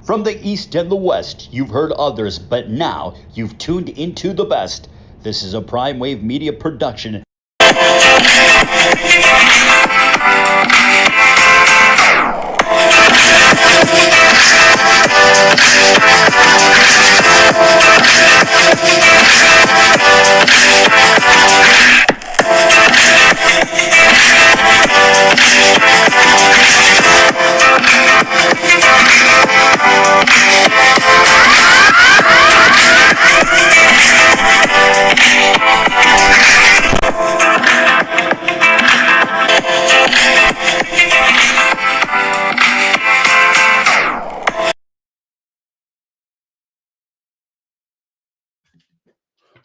From the East and the West, you've heard others, but now you've tuned into the best. This is a Prime Wave Media production.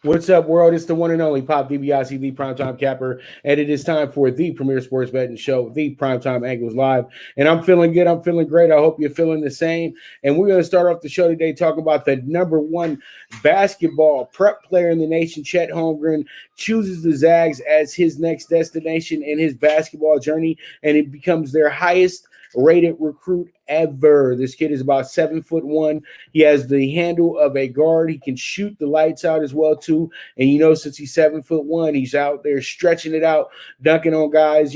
What's up, world? It's the one and only Pop DiBiase, the Primetime Capper, and it is time for the premier sports betting show, the Primetime Angles Live. And I'm feeling good. I'm feeling great. I hope you're feeling the same. And we're going to start off the show today talking about the number one basketball prep player in the nation. Chet Holmgren chooses the Zags as his next destination in his basketball journey, and it becomes their highest rated recruit ever. This kid is about 7'1". He has the handle of a guard. He can shoot the lights out as well too. And since he's 7'1", he's out there stretching it out, dunking on guys.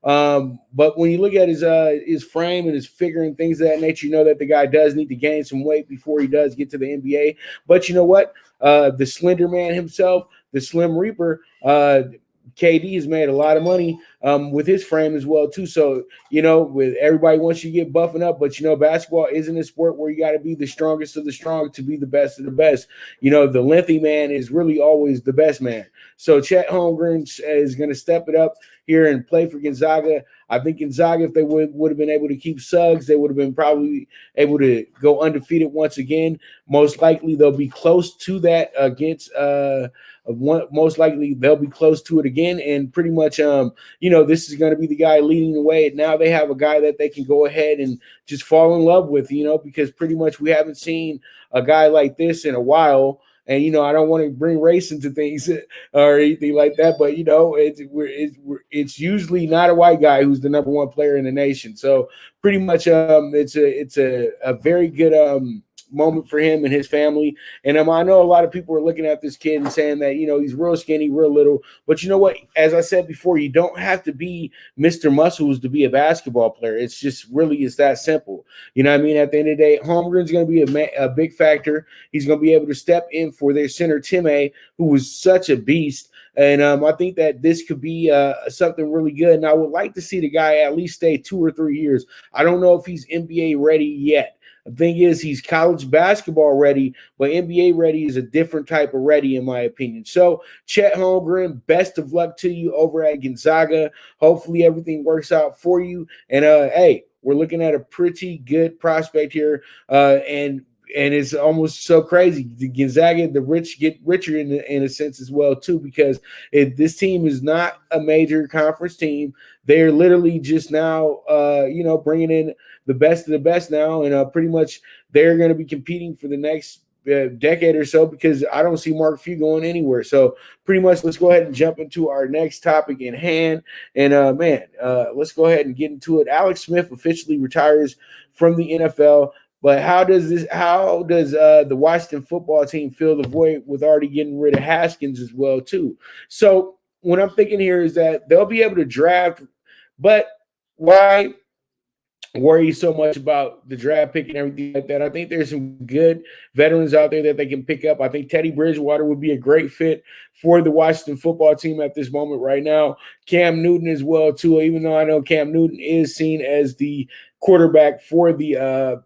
But when you look at his frame and his figure and things of that nature, you know that the guy does need to gain some weight before he does get to the NBA. But you know what? The Slender Man himself, the Slim Reaper, KD has made a lot of money with his frame as well too. So with everybody wants you to get buffing up, but basketball isn't a sport where you got to be the strongest of the strong to be the best of the best. The lengthy man is really always the best man. So Chet Holmgren is going to step it up here and play for Gonzaga. I think Gonzaga, if they would have been able to keep Suggs, they would have been probably able to go undefeated once again. Most likely they'll be close to that against most likely they'll be close to it again. And pretty much, this is going to be the guy leading the way. Now they have a guy that they can go ahead and just fall in love with, because pretty much we haven't seen a guy like this in a while. And, I don't want to bring race into things or anything like that, but, it's usually not a white guy who's the number one player in the nation. So pretty much it's a very good moment for him and his family. And I know a lot of people are looking at this kid and saying that, he's real skinny, real little. But you know what? As I said before, you don't have to be Mr. Muscles to be a basketball player. It's just it's that simple. You know what I mean? At the end of the day, Holmgren's going to be a big factor. He's going to be able to step in for their center, Time, who was such a beast. And I think that this could be something really good. And I would like to see the guy at least stay 2 or 3 years. I don't know if he's NBA ready yet. The thing is, he's college basketball ready, but NBA ready is a different type of ready, in my opinion. So, Chet Holmgren, best of luck to you over at Gonzaga. Hopefully, everything works out for you. And, hey, we're looking at a pretty good prospect here, and it's almost so crazy. The Gonzaga, the rich get richer in a sense as well, too, because this team is not a major conference team. They're literally just now, bringing in the best of the best now. And pretty much they're going to be competing for the next decade or so, because I don't see Mark Few going anywhere. So pretty much let's go ahead and jump into our next topic in hand. And, let's go ahead and get into it. Alex Smith officially retires from the NFL. But how does the Washington football team fill the void with already getting rid of Haskins as well too? So what I'm thinking here is that they'll be able to draft, but why worry so much about the draft pick and everything like that? I think there's some good veterans out there that they can pick up. I think Teddy Bridgewater would be a great fit for the Washington football team at this moment right now. Cam Newton as well too, even though I know Cam Newton is seen as the quarterback for the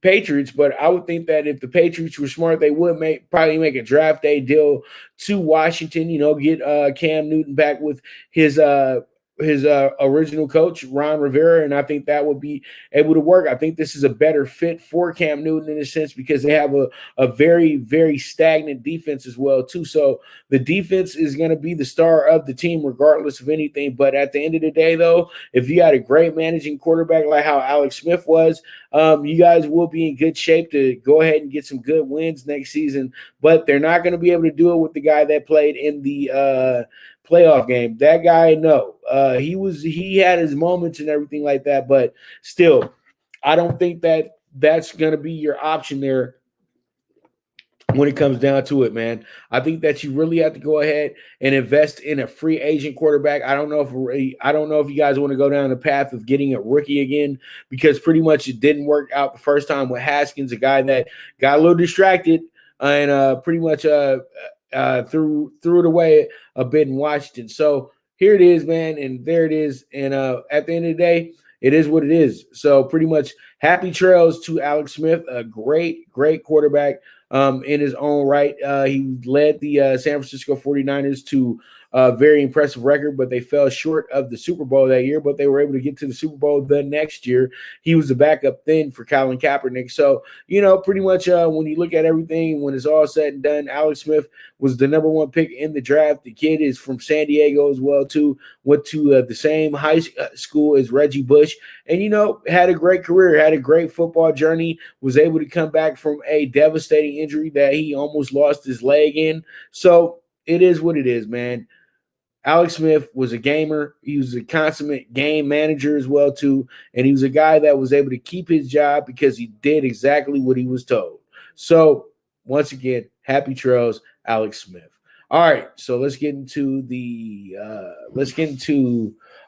Patriots, but I would think that if the Patriots were smart, they would probably make a draft day deal to Washington, get Cam Newton back with his original coach, Ron Rivera, and I think that would be able to work. I think this is a better fit for Cam Newton in a sense, because they have a very, very stagnant defense as well too. So the defense is going to be the star of the team regardless of anything. But at the end of the day, though, if you had a great managing quarterback like how Alex Smith was, you guys will be in good shape to go ahead and get some good wins next season. But they're not going to be able to do it with the guy that played in the playoff game. That guy, no. He had his moments and everything like that, but still, I don't think that that's going to be your option there when it comes down to it, man. I think that you really have to go ahead and invest in a free agent quarterback. I don't know if you guys want to go down the path of getting a rookie again, because pretty much it didn't work out the first time with Haskins, a guy that got a little distracted and pretty much threw it away a bit in Washington. So here it is, man, and there it is. And at the end of the day, it is what it is. So pretty much happy trails to Alex Smith, a great quarterback in his own right. He led the San Francisco 49ers to a very impressive record, but they fell short of the Super Bowl that year, but they were able to get to the Super Bowl the next year. He was the backup then for Colin Kaepernick. So, pretty much when you look at everything, when it's all said and done, Alex Smith was the number one pick in the draft. The kid is from San Diego as well, too. Went to the same high school as Reggie Bush and, had a great career, had a great football journey, was able to come back from a devastating injury that he almost lost his leg in. So it is what it is, man. Alex Smith was a gamer. He was a consummate game manager as well, too. And he was a guy that was able to keep his job because he did exactly what he was told. So, once again, happy trails, Alex Smith. All right, so let's get into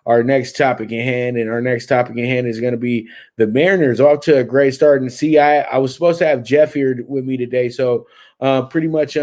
our next topic at hand. And our next topic at hand is going to be the Mariners off to a great start. And see, I was supposed to have Jeff here with me today. So pretty much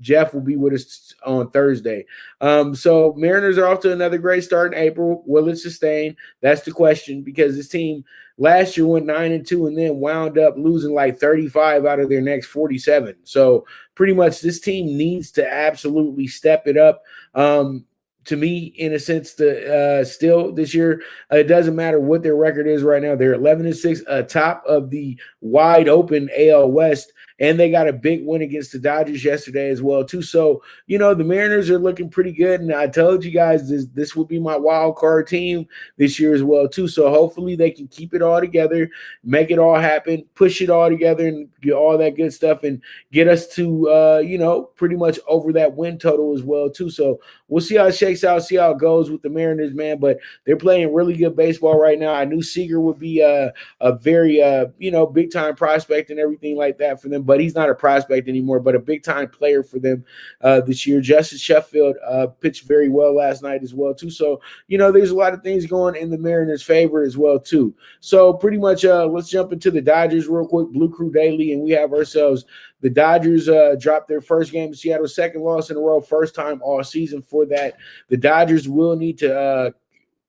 Jeff will be with us on Thursday. So Mariners are off to another great start in April. Will it sustain? That's the question, because this team last year went 9-2 and then wound up losing like 35 out of their next 47. So pretty much this team needs to absolutely step it up. To me, in a sense, still this year, it doesn't matter what their record is right now. They're 11-6, atop of the wide open AL West, and they got a big win against the Dodgers yesterday as well, too. So, the Mariners are looking pretty good, and I told you guys this will be my wild card team this year as well, too. So hopefully they can keep it all together, make it all happen, push it all together, and get all that good stuff, and get us to, pretty much over that win total as well, too. So we'll see how it shakes out, see how it goes with the Mariners, man. But they're playing really good baseball right now. I knew Seager would be a very, big-time prospect and everything like that for them. But he's not a prospect anymore, but a big-time player for them this year. Justin Sheffield pitched very well last night as well, too. So, there's a lot of things going in the Mariners' favor as well, too. So pretty much let's jump into the Dodgers real quick, Blue Crew Daily, and we have ourselves the Dodgers dropped their first game in Seattle, second loss in a row, first time all season for that. The Dodgers will need to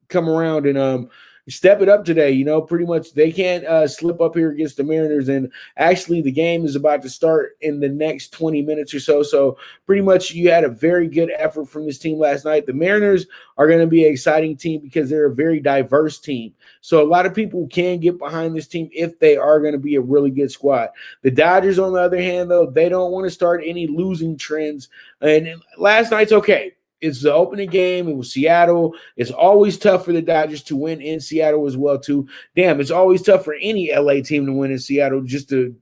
come around and step it up today. Pretty much they can't slip up here against the Mariners. And actually, the game is about to start in the next 20 minutes or so. So pretty much you had a very good effort from this team last night. The Mariners are going to be an exciting team because they're a very diverse team. So a lot of people can get behind this team if they are going to be a really good squad. The Dodgers, on the other hand, though, they don't want to start any losing trends. And last night's okay. It's the opening game. It was Seattle. It's always tough for the Dodgers to win in Seattle as well, too. Damn, it's always tough for any LA team to win in Seattle, just to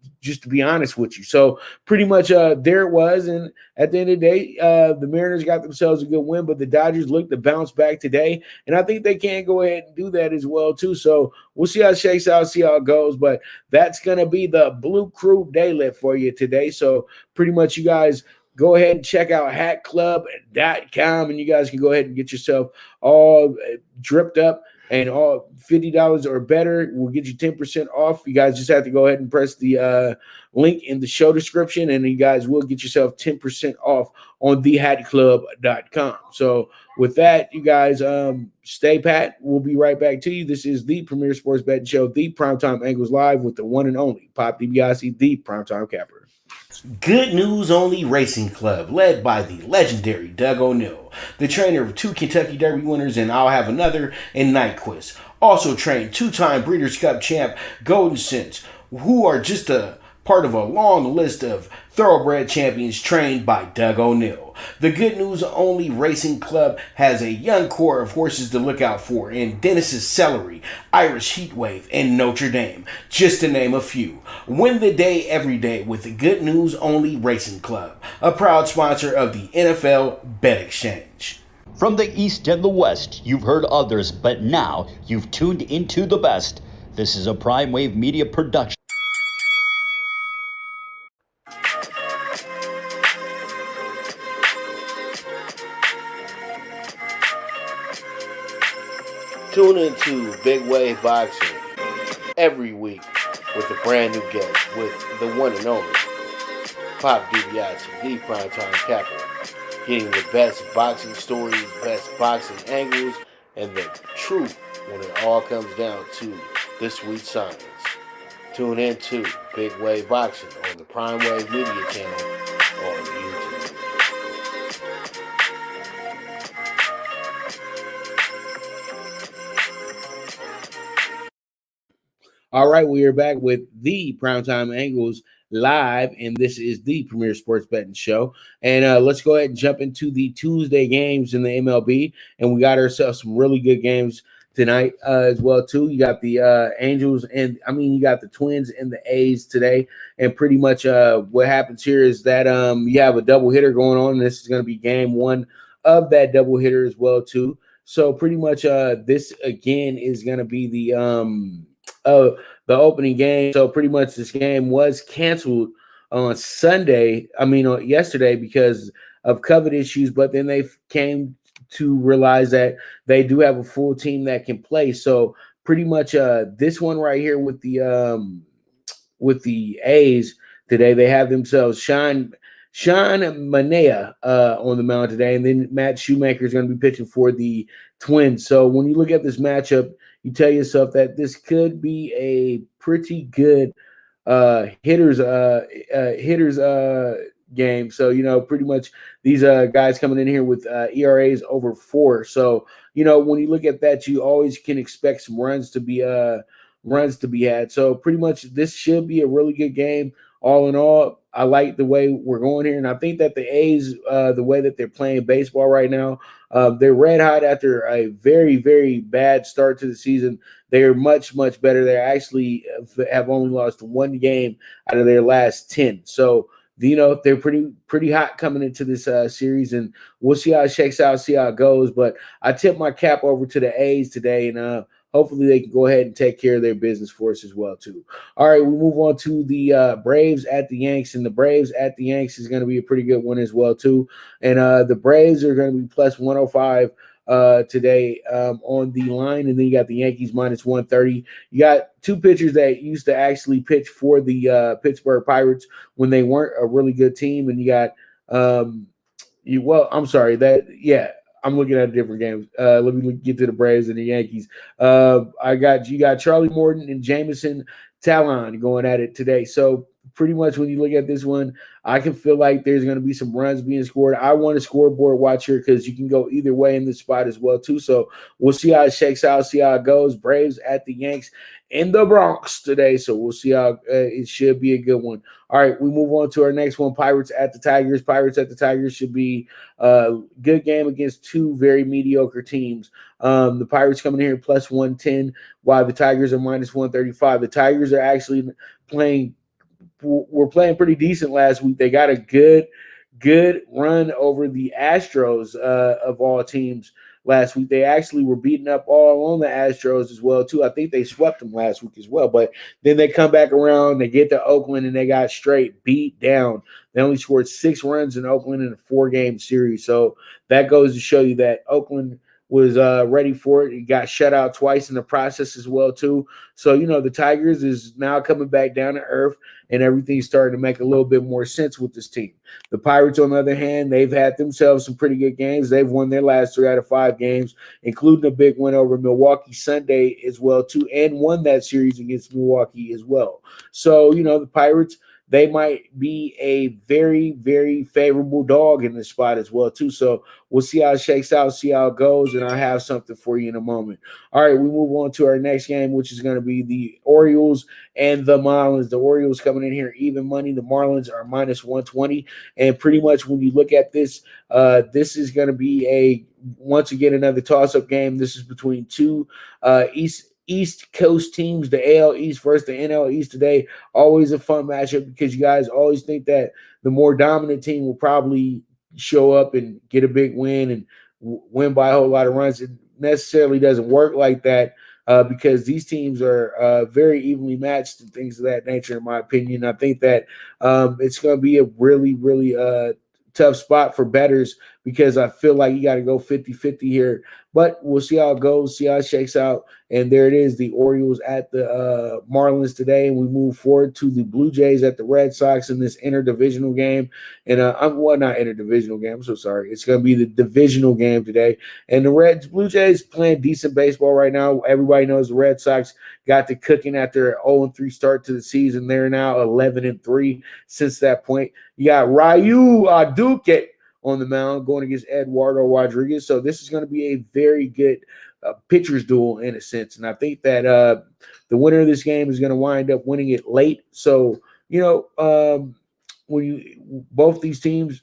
be honest with you. So pretty much there it was. And at the end of the day, the Mariners got themselves a good win, but the Dodgers look to bounce back today. And I think they can go ahead and do that as well, too. So we'll see how it shakes out, see how it goes. But that's going to be the Blue Crew Daily for you today. So pretty much you guys go ahead and check out HatClub.com, and you guys can go ahead and get yourself all dripped up, and all $50 or better will get you 10% off. You guys just have to go ahead and press the link in the show description, and you guys will get yourself 10% off on thehatclub.com. So with that, you guys stay pat. We'll be right back to you. This is the Premier Sports Betting Show, the Primetime Angles Live with the one and only Pop DiBiase, the Primetime Capper. Good News Only Racing Club, led by the legendary Doug O'Neill, the trainer of 2 Kentucky Derby winners, and I'll have another in Nyquist. Also trained 2-time Breeders' Cup champ Golden Sense, who are just a part of a long list of thoroughbred champions trained by Doug O'Neill. The Good News Only Racing Club has a young core of horses to look out for in Dennis's Celery, Irish Heatwave, and Notre Dame, just to name a few. Win the day every day with the Good News Only Racing Club, a proud sponsor of the NFL Bet Exchange. From the East and the West, you've heard others, but now you've tuned into the best. This is a Prime Wave Media production. Tune into Big Wave Boxing every week with a brand new guest with the one and only Pop DiBiase, the primetime capper, getting the best boxing stories, best boxing angles, and the truth when it all comes down to the sweet science. Tune in to Big Wave Boxing on the Prime Wave Media channel on YouTube. All right, we are back with the Primetime Angles live, and this is the Premier Sports Betting Show. And let's go ahead and jump into the Tuesday games in the MLB, and we got ourselves some really good games tonight as well too. You got the Angels, and you got the Twins and the A's today. And pretty much what happens here is that you have a double hitter going on. And this is going to be game one of that double hitter as well too. So pretty much this again is going to be the opening game. So pretty much this game was canceled on yesterday because of COVID issues, but then they came to realize that they do have a full team that can play. So pretty much this one right here with the A's today, they have themselves Sean Manaea on the mound today, and then Matt Shoemaker is going to be pitching for the Twins. So when you look at this matchup, you tell yourself that this could be a pretty good hitters game. So, pretty much these guys coming in here with ERAs over 4. So, when you look at that, you always can expect some runs to be had. So pretty much this should be a really good game. All in all, I like the way we're going here. And I think that the A's, the way that they're playing baseball right now, they're red hot after a very, very bad start to the season. They're much, much better. They actually have only lost one game out of their last 10. So, they're pretty hot coming into this series, and we'll see how it shakes out, see how it goes. But I tip my cap over to the A's today, and hopefully they can go ahead and take care of their business for us as well, too. All right, we move on to the Braves at the Yanks, and the Braves at the Yanks is going to be a pretty good one as well, too. And the Braves are going to be plus 105 today on the line, and then you got the Yankees minus 130. You got two pitchers that used to actually pitch for the Pittsburgh Pirates when they weren't a really good team, and you got I'm looking at different games. Let me get to the Braves and the Yankees. You got Charlie Morton and Jameson Talon going at it today. So pretty much when you look at this one, I can feel like there's going to be some runs being scored. I want a scoreboard watch here because you can go either way in this spot as well too. So we'll see how it shakes out, see how it goes. Braves at the Yanks in the Bronx today. So we'll see how it should be a good one. All right, we move on to our next one. Pirates at the Tigers. Pirates at the Tigers should be a good game against two very mediocre teams. The Pirates coming in here plus 110, while the Tigers are minus 135. The Tigers are actually were playing pretty decent last week. They got a good run over the Astros of all teams last week. They actually were beating up all on the Astros as well, too. I think they swept them last week as well. But then they come back around, they get to Oakland, and they got straight beat down. They only scored 6 runs in Oakland in a 4-game series. So that goes to show you that Oakland was ready for it. He got shut out twice in the process as well, too. So, the Tigers is now coming back down to earth, and everything's starting to make a little bit more sense with this team. The Pirates, on the other hand, they've had themselves some pretty good games. They've won their last 3 out of 5 games, including a big win over Milwaukee Sunday as well, too, and won that series against Milwaukee as well. So, the Pirates, they might be a very, very favorable dog in this spot as well, too. So we'll see how it shakes out, see how it goes, and I'll have something for you in a moment. All right, we move on to our next game, which is going to be the Orioles and the Marlins. The Orioles coming in here even money. The Marlins are minus 120. And pretty much when you look at this, this is going to be once again another toss-up game. This is between two East Coast teams, the AL East versus the NL East today. Always a fun matchup because you guys always think that the more dominant team will probably show up and get a big win and win by a whole lot of runs. It necessarily doesn't work like that because these teams are very evenly matched and things of that nature, in my opinion. I think that it's going to be a really, really tough spot for bettors because I feel like you got to go 50-50 here. But we'll see how it goes, see how it shakes out. And there it is, the Orioles at the Marlins today. And we move forward to the Blue Jays at the Red Sox in this interdivisional game. And not interdivisional game. I'm so sorry. It's going to be the divisional game today. And the Blue Jays playing decent baseball right now. Everybody knows the Red Sox got to cooking after an 0-3 start to the season. They're now 11-3 since that point. You got Ryu Duque on the mound going against Eduardo Rodriguez. So this is going to be a very good pitcher's duel in a sense. And I think that the winner of this game is going to wind up winning it late. So, both these teams,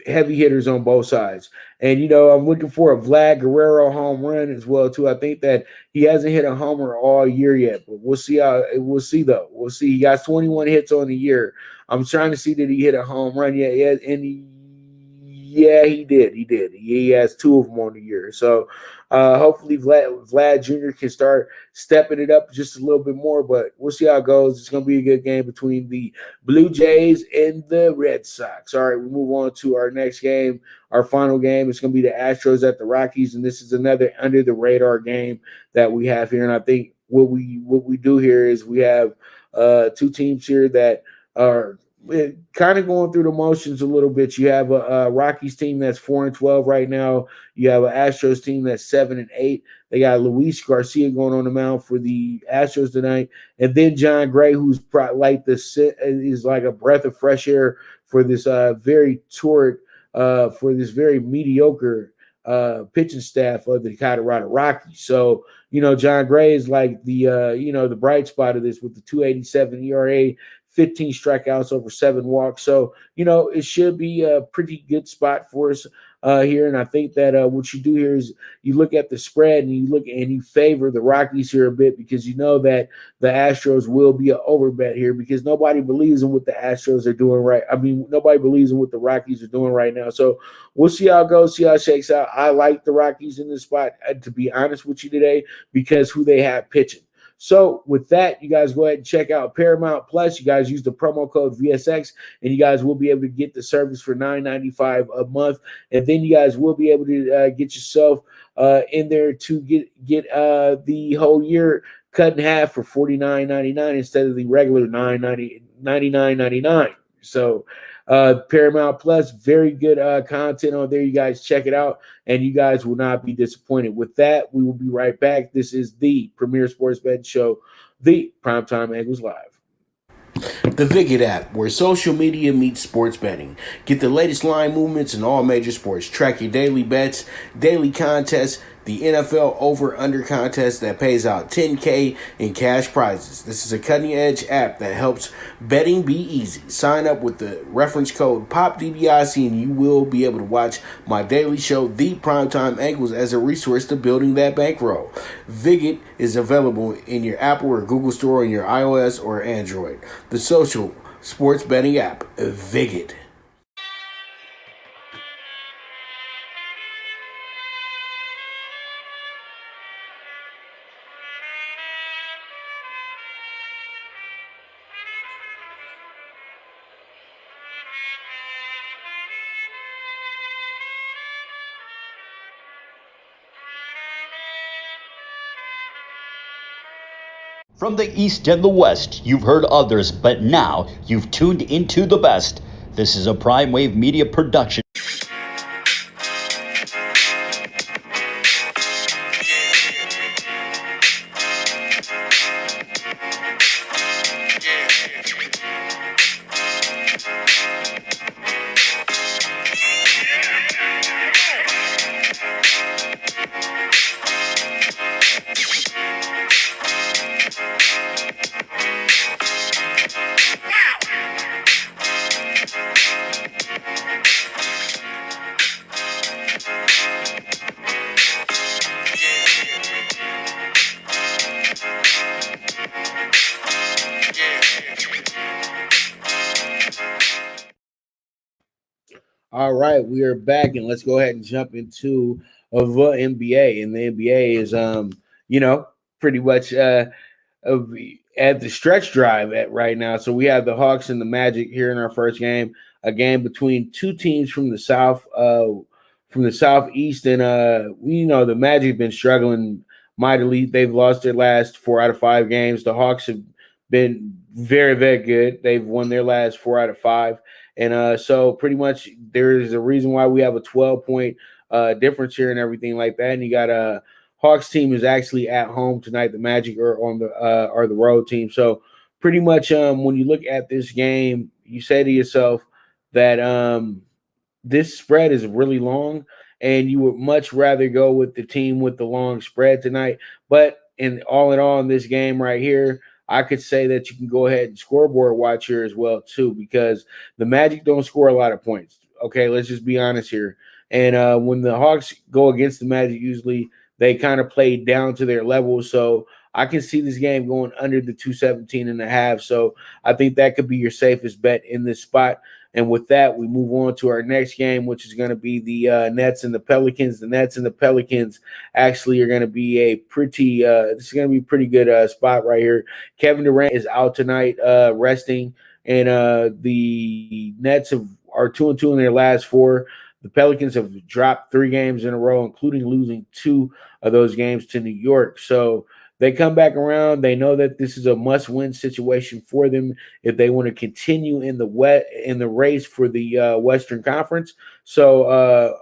heavy hitters on both sides. And, I'm looking for a Vlad Guerrero home run as well, too. I think that he hasn't hit a homer all year yet, but we'll see though. We'll see. He got 21 hits on the year. I'm trying to see, did he hit a home run yet? Yeah, and yeah, he did. He has 2 of them on the year. So hopefully Vlad Jr. can start stepping it up just a little bit more, but we'll see how it goes. It's going to be a good game between the Blue Jays and the Red Sox. All right, we move on to our next game, our final game. It's going to be the Astros at the Rockies, and this is another under-the-radar game that we have here. And I think what we do here is we have 2 teams here that are kind of going through the motions a little bit. You have a Rockies team that's 4-12 right now. You have an Astros team that's 7-8. They got Luis Garcia going on the mound for the Astros tonight, and then John Gray, who's is like a breath of fresh air for this very mediocre pitching staff of the Colorado Rockies. So, John Gray is like the bright spot of this with the 2.87 ERA. 15 strikeouts over 7 walks. So, it should be a pretty good spot for us here. And I think that what you do here is you look at the spread and you favor the Rockies here a bit because you know that the Astros will be an overbet here because nobody believes in what the Astros are doing right. I mean, nobody believes in what the Rockies are doing right now. So we'll see how it goes, see how it shakes out. I like the Rockies in this spot, to be honest with you today, because who they have pitching. So with that, you guys go ahead and check out Paramount Plus. You guys use the promo code VSX, and you guys will be able to get the service for $9.95 a month. And then you guys will be able to get yourself in there to get the whole year cut in half for $49.99 instead of the regular $99.99. So Paramount Plus, very good content on there. You guys check it out, and you guys will not be disappointed. With that, we will be right back. This is the premier sports betting show, the Primetime Angles Live. The Viget app, where social media meets sports betting. Get the latest line movements in all major sports. Track your daily bets, daily contests, the NFL over-under contest that pays out $10K in cash prizes. This is a cutting-edge app that helps betting be easy. Sign up with the reference code POPDBIC and you will be able to watch my daily show, The Primetime Angles, as a resource to building that bankroll. Viget is available in your Apple or Google Store on your iOS or Android. The social sports betting app, Viget. From the East and the West, you've heard others, but now you've tuned into the best. This is a Prime Wave Media production. All right, we are back, and let's go ahead and jump into the NBA. And the NBA is, pretty much at the stretch drive right now. So we have the Hawks and the Magic here in our first game. a game between two teams from the southeast, and we know the Magic have been struggling mightily. They've lost their last 4 out of 5 games. The Hawks have been very, very good. They've won their last 4 out of 5. And so pretty much there is a reason why we have a 12-point difference here and everything like that. And you got a Hawks team is actually at home tonight. The Magic are the road team. So pretty much when you look at this game, you say to yourself that this spread is really long, and you would much rather go with the team with the long spread tonight. But in all, in this game right here, I could say that you can go ahead and scoreboard watch here as well too, because the Magic don't score a lot of points. Okay, let's just be honest here. And when the Hawks go against the Magic, usually they kind of play down to their level. So I can see this game going under the 217.5. So I think that could be your safest bet in this spot. And with that, we move on to our next game, which is going to be the Nets and the Pelicans. The Nets and the Pelicans actually are going to be a pretty this is going to be a pretty good spot right here. Kevin Durant is out tonight, resting, and the Nets are 2-2 in their last 4. The Pelicans have dropped 3 games in a row, including losing 2 of those games to New York. So they come back around. They know that this is a must-win situation for them if they want to continue in the race for the Western Conference. So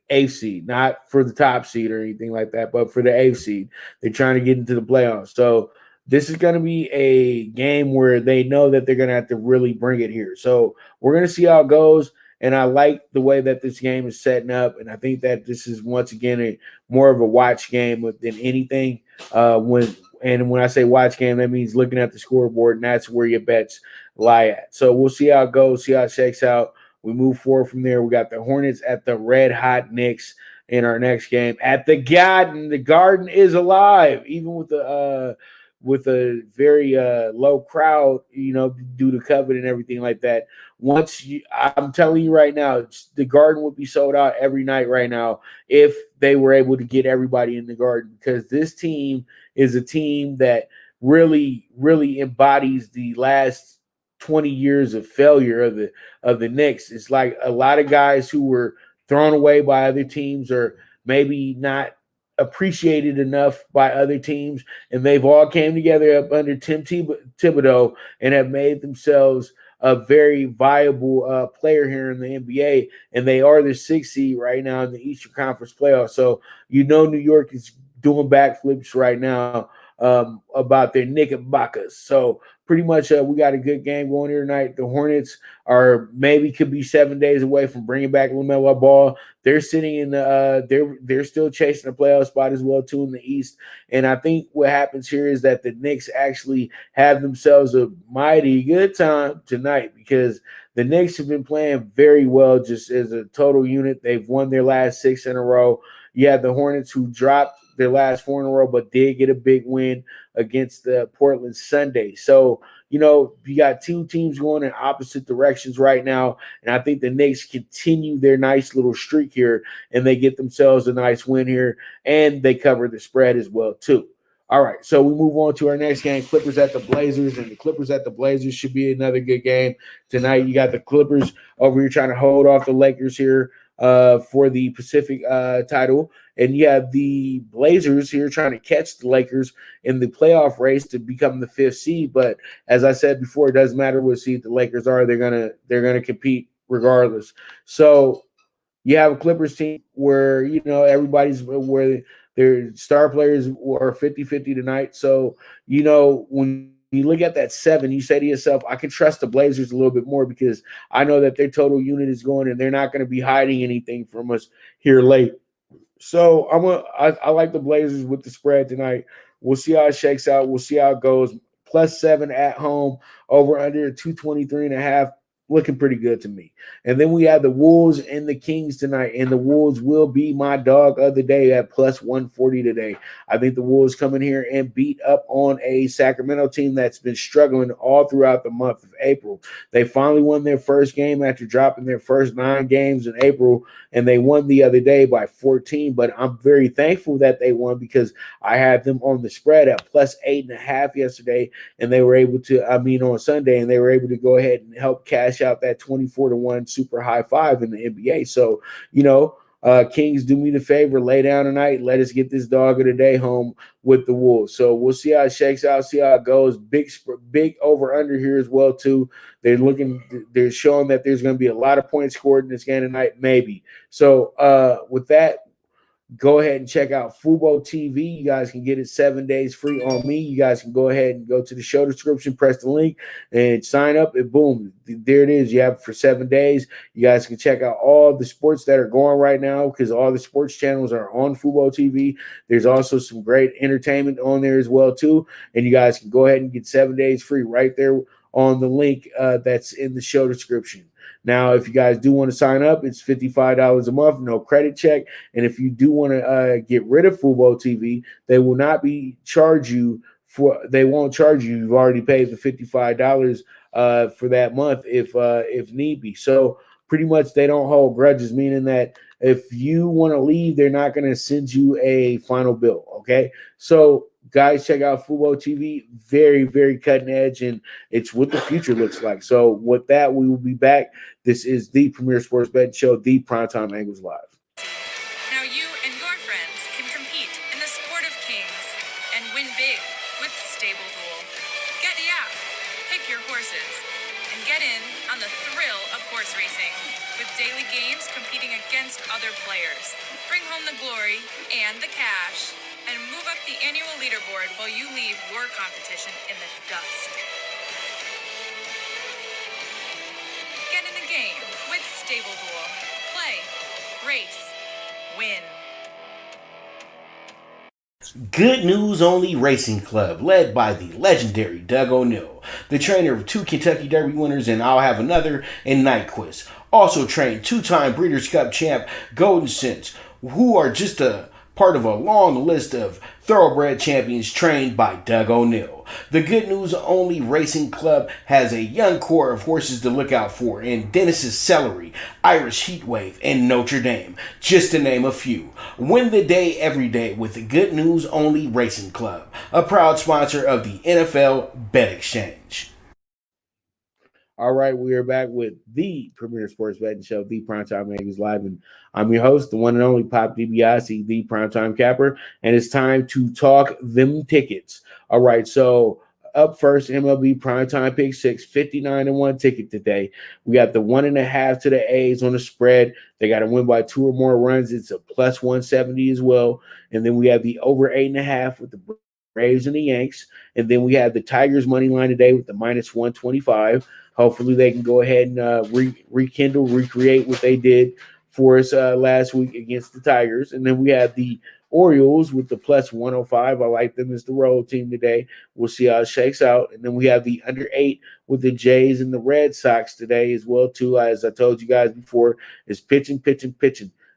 eighth seed, not for the top seed or anything like that, but for the eighth seed. They're trying to get into the playoffs. So this is going to be a game where they know that they're going to have to really bring it here. So we're going to see how it goes. And I like the way that this game is setting up. And I think that this is, once again, more of a watch game than anything. When I say watch game, that means looking at the scoreboard, and that's where your bets lie at. So we'll see how it goes, see how it shakes out. We move forward from there. We got the Hornets at the red hot Knicks in our next game at the Garden. The Garden is alive, even with a very low crowd, due to COVID and everything like that. I'm telling you right now, the Garden would be sold out every night right now if they were able to get everybody in the Garden, because this team is a team that really, really embodies the last 20 years of failure of the Knicks. It's like a lot of guys who were thrown away by other teams or maybe not appreciated enough by other teams, and they've all came together up under Tim Thibodeau and have made themselves a very viable player here in the NBA, and they are the 6th seed right now in the Eastern Conference playoffs. So New York is doing backflips right now about their Knickerbockers. So pretty much we got a good game going here tonight. The Hornets could be 7 days away from bringing back LaMelo Ball. They're sitting in they're still chasing a playoff spot as well too in the East. And I think what happens here is that the Knicks actually have themselves a mighty good time tonight, because the Knicks have been playing very well just as a total unit. They've won their last 6 in a row. You have the Hornets, who dropped their last 4 in a row, but did get a big win against the Portland Sunday. So, you got 2 teams going in opposite directions right now, and I think the Knicks continue their nice little streak here, and they get themselves a nice win here, and they cover the spread as well too. All right, so we move on to our next game, Clippers at the Blazers, and the Clippers at the Blazers should be another good game tonight. You got the Clippers over here trying to hold off the Lakers here for the Pacific title, and you have the Blazers here trying to catch the Lakers in the playoff race to become the 5th seed. But as I said before, it doesn't matter what seed the Lakers are; they're gonna compete regardless. So you have a Clippers team where everybody's where their star players are 50-50 tonight. So when you look at that 7, you say to yourself, I can trust the Blazers a little bit more, because I know that their total unit is going, and they're not going to be hiding anything from us here late. So I like the Blazers with the spread tonight. We'll see how it shakes out. We'll see how it goes. +7 at home, over under 223.5. Looking pretty good to me. And then we have the Wolves and the Kings tonight, and the Wolves will be my dog of the day at +140 today. I think the Wolves come in here and beat up on a Sacramento team that's been struggling all throughout the month of April. They finally won their first game after dropping their first 9 games in April, and they won the other day by 14. But I'm very thankful that they won, because I had them on the spread at +8.5 yesterday, and they were able to, on Sunday, and they were able to go ahead and help cash cash out that 24-1 super high five in the NBA. So, Kings, do me the favor, lay down tonight. Let us get this dog of the day home with the Wolves. So we'll see how it shakes out, see how it goes. Big over under here as well too. They're showing that there's going to be a lot of points scored in this game tonight, maybe. So with that, go ahead and check out Fubo TV. You guys can get it 7 days free on me. You guys can go ahead and go to the show description, press the link, and sign up, and boom, there it is. You have it for 7 days. You guys can check out all the sports that are going right now because all the sports channels are on Fubo TV. There's also some great entertainment on there as well, too. And you guys can go ahead and get 7 days free right there on the link that's in the show description. Now, if you guys do want to sign up, it's $55 a month, no credit check. And if you do want to get rid of Fubo TV, they will not charge you. They won't charge you. You've already paid the $55 for that month if need be. So pretty much they don't hold grudges, meaning that if you want to leave, they're not going to send you a final bill. Okay, so guys, check out Fubo TV. Very, very cutting edge, and it's what the future looks like. So with that, we will be back. This is the Premier Sports Betting Show, the Primetime Angles Live. Now you and your friends can compete in the sport of kings and win big with Stable Duel. Get the app, pick your horses, and get in on the thrill of horse racing with daily games competing against other players. Bring home the glory and the cash, and move up the annual leaderboard while you leave your competition in the dust. Get in the game with Stable Duel. Play, race, win. Good News Only Racing Club, led by the legendary Doug O'Neill, the trainer of 2 Kentucky Derby winners, and I'll have another in Nyquist. Also trained 2-time Breeders' Cup champ Golden Sense, who are just a part of a long list of thoroughbred champions trained by Doug O'Neill. The Good News Only Racing Club has a young core of horses to look out for in Dennis's Celery, Irish Heatwave, and Notre Dame, just to name a few. Win the day every day with the Good News Only Racing Club, a proud sponsor of the NFL Bet Exchange. All right, we are back with the Premier Sports Betting Show, the Primetime Angles Live, and I'm your host, the one and only Pop DiBiase, the Primetime Capper, and it's time to talk them tickets. All right, so up first, MLB PrimeTime PK6, 59-1 ticket today. We got the 1.5 to the A's on the spread. They got to win by 2 or more runs. It's a plus 170 as well, and then we have the over 8.5 with the Braves and the Yanks, and then we have the Tigers money line today with the minus 125. Hopefully they can go ahead and recreate what they did for us last week against the Tigers. And then we have the Orioles with the plus 105. I like them as the road team today. We'll see how it shakes out. And then we have the under 8 with the Jays and the Red Sox today as well, too. As I told you guys before, it's pitching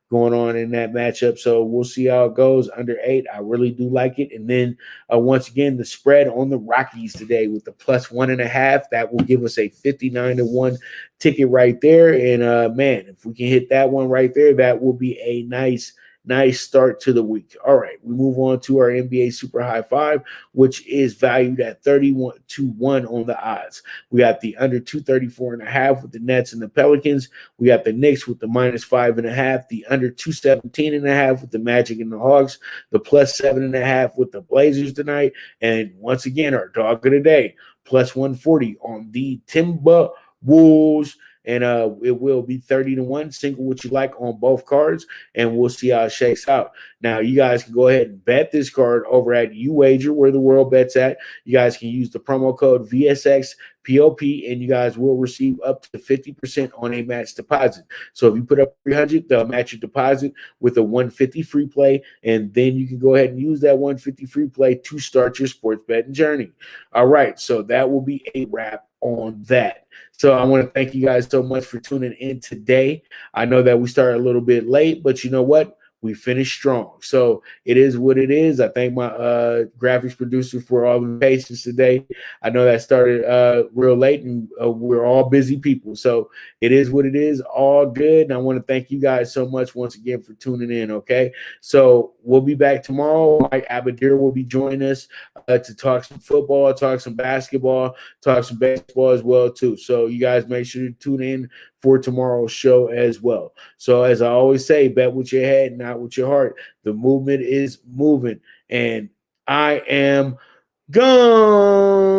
going on in that matchup. So we'll see how it goes. Under 8, I really do like it. And then once again, the spread on the Rockies today with the plus 1.5, that will give us a 59-1 ticket right there. And man, if we can hit that one right there, that will be a nice start to the week. All right, we move on to our NBA Super High Five, which is valued at 31-1 on the odds. We got the under 234.5 with the Nets and the Pelicans. We got the Knicks with the minus 5.5, the under 217.5 with the Magic and the Hawks, the plus 7.5 with the Blazers tonight, and once again, our dog of the day, plus 140 on the Timberwolves. And it will be 30-1. Single what you like on both cards, and we'll see how it shakes out. Now, you guys can go ahead and bet this card over at UWager, where the world bets at. You guys can use the promo code VSXPOP, and you guys will receive up to 50% on a match deposit. So if you put up $300, they'll match your deposit with a $150 free play, and then you can go ahead and use that $150 free play to start your sports betting journey. All right, so that will be a wrap on that. So I want to thank you guys so much for tuning in today. I know that we started a little bit late, but you know what? we finished strong. So it is what it is. I thank my graphics producer for all the patience today. I know that started real late, and we're all busy people. So it is what it is. All good. And I want to thank you guys so much once again for tuning in. Okay. So we'll be back tomorrow. Mike Abadir will be joining us to talk some football, talk some basketball, talk some baseball as well too. So you guys make sure to tune in for tomorrow's show as well. So as I always say, bet with your head, not with your heart. The movement is moving, and I am gone.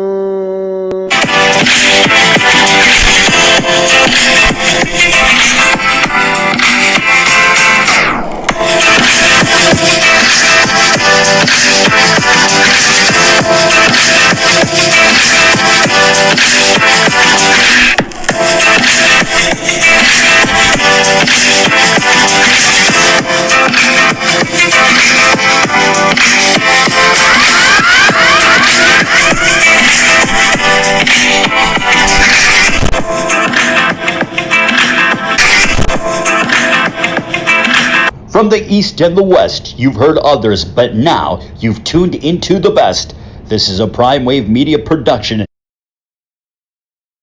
From the East and the West, you've heard others, but now you've tuned into the best. This is a Prime Wave Media production.